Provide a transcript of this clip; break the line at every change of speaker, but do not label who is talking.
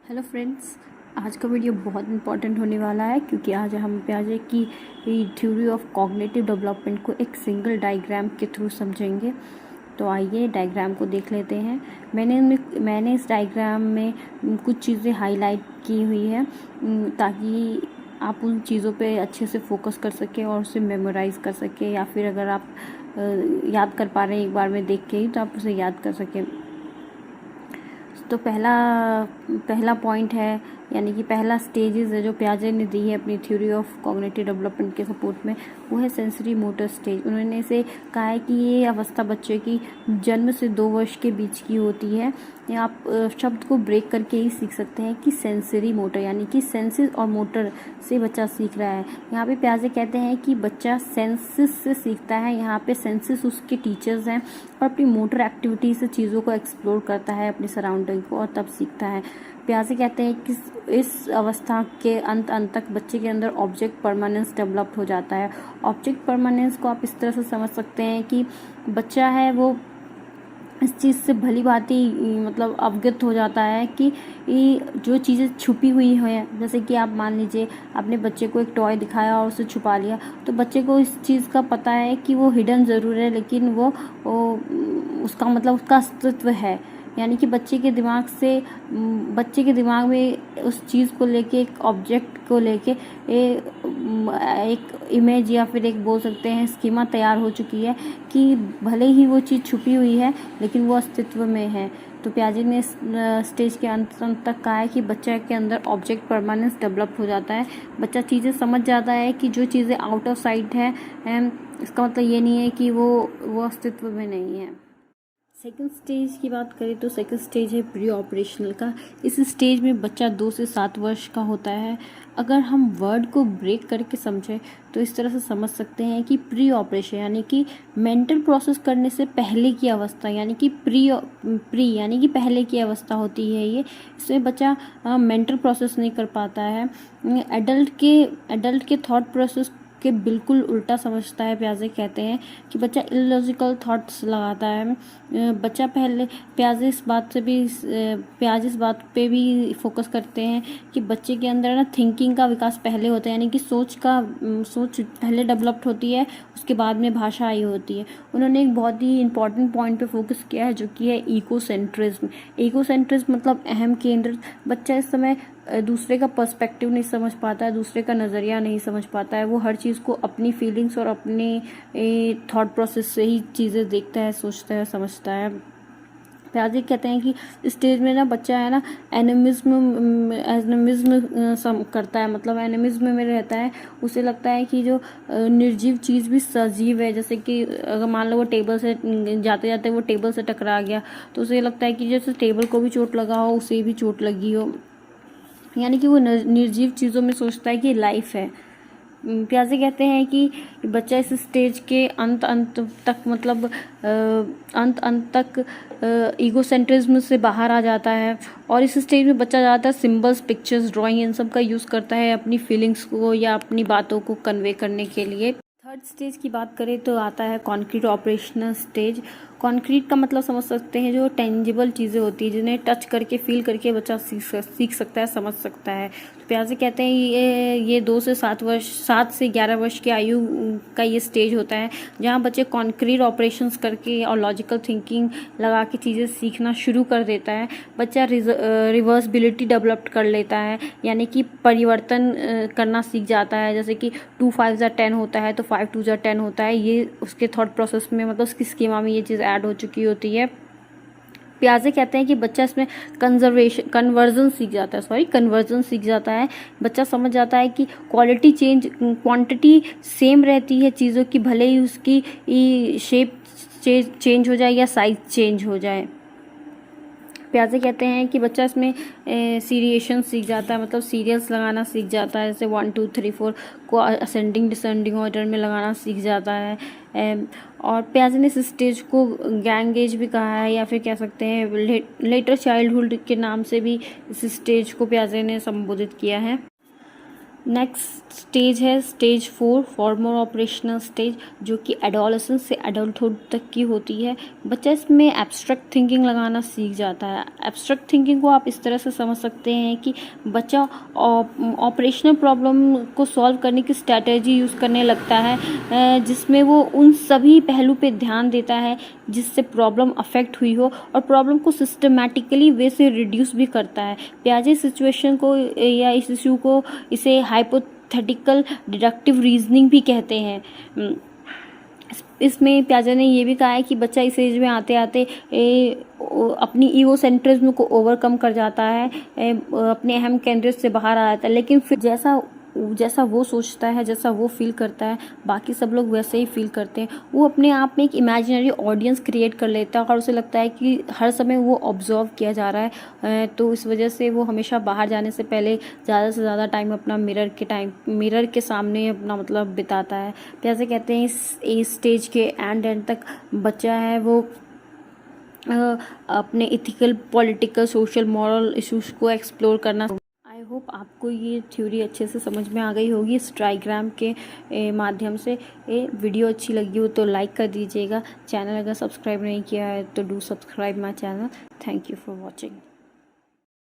Hello friends, आज का video बहुत इंपॉर्टेंट होने वाला है क्योंकि आज हम प्याजे की थ्योरी ऑफ कॉग्निटिव डेवलपमेंट को एक सिंगल डायग्राम के थ्रू समझेंगे। तो आइए डायग्राम को देख लेते हैं। मैंने इस डायग्राम में कुछ चीज़ें हाईलाइट की हुई है ताकि आप उन चीज़ों पे अच्छे से फोकस कर सकें और उसे मेमोराइज़ कर सकें, या फिर अगर आप याद कर पा रहे हैं एक बार में देख के ही तो आप उसे याद कर सकें। तो पहला पॉइंट है, यानी कि पहला स्टेजेस है जो प्याजे ने दी है अपनी थ्योरी ऑफ कॉग्निटिव डेवलपमेंट के सपोर्ट में, वो है सेंसरी मोटर स्टेज। उन्होंने इसे कहा है कि ये अवस्था बच्चे की जन्म से 2 वर्ष के बीच की होती है। आप शब्द को ब्रेक करके ही सीख सकते हैं कि सेंसरी मोटर, यानी कि सेंसेस और मोटर से बच्चा सीख रहा है। यहाँ पे प्याजे कहते हैं कि बच्चा सेंसेस से सीखता है। यहाँ पे सेंसेस उसके टीचर्स हैं और अपनी मोटर एक्टिविटी से चीज़ों को एक्सप्लोर करता है, अपनी सराउंडिंग को, और तब सीखता है। प्याजे कहते हैं कि इस अवस्था के अंत तक बच्चे के अंदर ऑब्जेक्ट परमानेंस डेवलप हो जाता है। ऑब्जेक्ट परमानेंस को आप इस तरह से समझ सकते हैं कि बच्चा है वो इस चीज़ से भली भांति मतलब अवगत हो जाता है कि जो चीज़ें छुपी हुई हैं, जैसे कि आप मान लीजिए आपने बच्चे को एक टॉय दिखाया और उसे छुपा लिया, तो बच्चे को इस चीज़ का पता है कि वो हिडन ज़रूर है, लेकिन वो उसका मतलब उसका अस्तित्व है। यानी कि बच्चे के दिमाग में उस चीज़ को लेके, एक ऑब्जेक्ट को लेके एक इमेज या फिर एक बोल सकते हैं स्कीमा तैयार हो चुकी है कि भले ही वो चीज़ छुपी हुई है लेकिन वो अस्तित्व में है। तो प्याजे ने स्टेज के अंत तक कहा है कि बच्चे के अंदर ऑब्जेक्ट परमानेंस डेवलप हो जाता है। बच्चा चीज़ें समझ जाता है कि जो चीज़ें आउट ऑफ साइट है, इसका मतलब ये नहीं है कि वो अस्तित्व में नहीं है। सेकंड स्टेज की बात करें तो सेकंड स्टेज है प्री ऑपरेशनल का। इस स्टेज में बच्चा 2 से 7 वर्ष का होता है। अगर हम वर्ड को ब्रेक करके समझें तो इस तरह से समझ सकते हैं कि प्री ऑपरेशन यानी कि मेंटल प्रोसेस करने से पहले की अवस्था, यानी कि प्री यानी कि पहले की अवस्था होती है ये। इसमें बच्चा मेंटल प्रोसेस नहीं कर पाता है। एडल्ट के थॉट प्रोसेस के बिल्कुल उल्टा समझता है। प्याजे कहते हैं कि बच्चा इलॉजिकल थॉट्स लगाता है। बच्चा पहले प्याजे इस बात पे भी फोकस करते हैं कि बच्चे के अंदर ना थिंकिंग का विकास पहले होता है, यानी कि सोच पहले डेवलप्ड होती है, उसके बाद में भाषा आई होती है। उन्होंने एक बहुत ही इंपॉर्टेंट पॉइंट पे फोकस किया है जो कि है इकोसेंट्रिज्म। इकोसेंट्रिज्म मतलब अहम केंद्र। बच्चा इस समय दूसरे का पर्सपेक्टिव नहीं समझ पाता है, दूसरे का नज़रिया नहीं समझ पाता है। वो हर चीज़ को अपनी फीलिंग्स और अपने थॉट प्रोसेस से ही चीज़ें देखता है, सोचता है, समझता है। प्याजे कहते हैं कि स्टेज में ना बच्चा है ना एनिमिज्म करता है, मतलब एनिमिज्म में रहता है। उसे लगता है कि जो निर्जीव चीज़ भी सजीव है। जैसे कि अगर मान लो वो टेबल से जाते जाते वो टेबल से टकरा गया तो उसे लगता है कि जैसे टेबल को भी चोट लगा हो, उसे भी चोट लगी हो, यानी कि वो निर्जीव चीज़ों में सोचता है कि लाइफ है। प्याजे कहते हैं कि बच्चा इस स्टेज के अंत तक मतलब अंत तक ईगोसेंट्रिज्म से बाहर आ जाता है। और इस स्टेज में बच्चा ज़्यादातर सिंबल्स, पिक्चर्स, ड्राइंग इन सब का यूज़ करता है अपनी फीलिंग्स को या अपनी बातों को कन्वे करने के लिए। थर्ड स्टेज की बात करें तो आता है कॉन्क्रीट ऑपरेशनल स्टेज। कॉन्क्रीट का मतलब समझ सकते हैं जो टेंजिबल चीज़ें होती हैं, जिन्हें टच करके फील करके बच्चा सीख सकता है, समझ सकता है। तो प्याजे कहते हैं ये 2 से 7 से 11 वर्ष की आयु का ये स्टेज होता है जहाँ बच्चे कॉन्क्रीट ऑपरेशंस करके और लॉजिकल थिंकिंग लगा के चीज़ें सीखना शुरू कर देता है। बच्चा रिवर्सिबिलिटी डेवलप कर लेता है, यानी कि परिवर्तन करना सीख जाता है। जैसे कि 2 5 = 10 होता है तो 5 2 = 10 होता है। ये उसके थॉट प्रोसेस में, मतलब उसकी स्कीमा में ये चीज़ ऐड हो चुकी होती है। प्याजे कहते हैं कि बच्चा इसमें कन्वर्जन सीख जाता है। बच्चा समझ जाता है कि क्वांटिटी सेम रहती है चीज़ों की, भले ही उसकी शेप चेंज हो जाए या साइज चेंज हो जाए। प्याजे कहते हैं कि बच्चा इसमें सीरिएशन सीख जाता है, मतलब सीरियल्स लगाना सीख जाता है। जैसे 1 2 3 4 को असेंडिंग डिसेंडिंग ऑर्डर में लगाना सीख जाता है। और प्याजे ने इस स्टेज को गैंग एज भी कहा है, या फिर कह सकते हैं लेटर चाइल्डहुड के नाम से भी इस स्टेज को प्याजे ने संबोधित किया है। नेक्स्ट स्टेज है स्टेज 4 फॉर्मल ऑपरेशनल स्टेज, जो कि एडोलसेंस से एडल्टहुड तक की होती है। बच्चा इसमें एब्स्ट्रैक्ट थिंकिंग लगाना सीख जाता है। एब्स्ट्रैक्ट थिंकिंग को आप इस तरह से समझ सकते हैं कि बच्चा ऑपरेशनल प्रॉब्लम को सॉल्व करने की स्ट्रैटेजी यूज़ करने लगता है, जिसमें वो उन सभी पहलू पे ध्यान देता है जिससे प्रॉब्लम अफेक्ट हुई हो, और प्रॉब्लम को सिस्टमैटिकली वे से रिड्यूस भी करता है। पियाजे सिचुएशन को या इस इशू को इसे हाइपोथेटिकल डिडक्टिव रीजनिंग भी कहते हैं। इसमें पियाजे ने ये भी कहा है कि बच्चा इस एज में आते आते अपनी ईगोसेंट्रिज्म को ओवरकम कर जाता है, अपने अहम केंद्रित से बाहर आ जाता है, लेकिन फिर जैसा वो सोचता है, जैसा वो फील करता है, बाकी सब लोग वैसे ही फील करते हैं। वो अपने आप में एक इमेजिनरी ऑडियंस क्रिएट कर लेता है और उसे लगता है कि हर समय वो ऑब्जर्व किया जा रहा है, तो इस वजह से वो हमेशा बाहर जाने से पहले ज़्यादा से ज़्यादा टाइम अपना मिरर के सामने अपना मतलब बिताता है। जैसे कहते हैं इस स्टेज के एंड तक बच्चा है वो अपने ethical, political, social, moral issues को एक्सप्लोर करना। आई होप आपको ये थ्योरी अच्छे से समझ में आ गई होगी इस डायग्राम के माध्यम से। वीडियो अच्छी लगी हो तो लाइक कर दीजिएगा। चैनल अगर सब्सक्राइब नहीं किया है तो do subscribe my channel. Thank you for watching.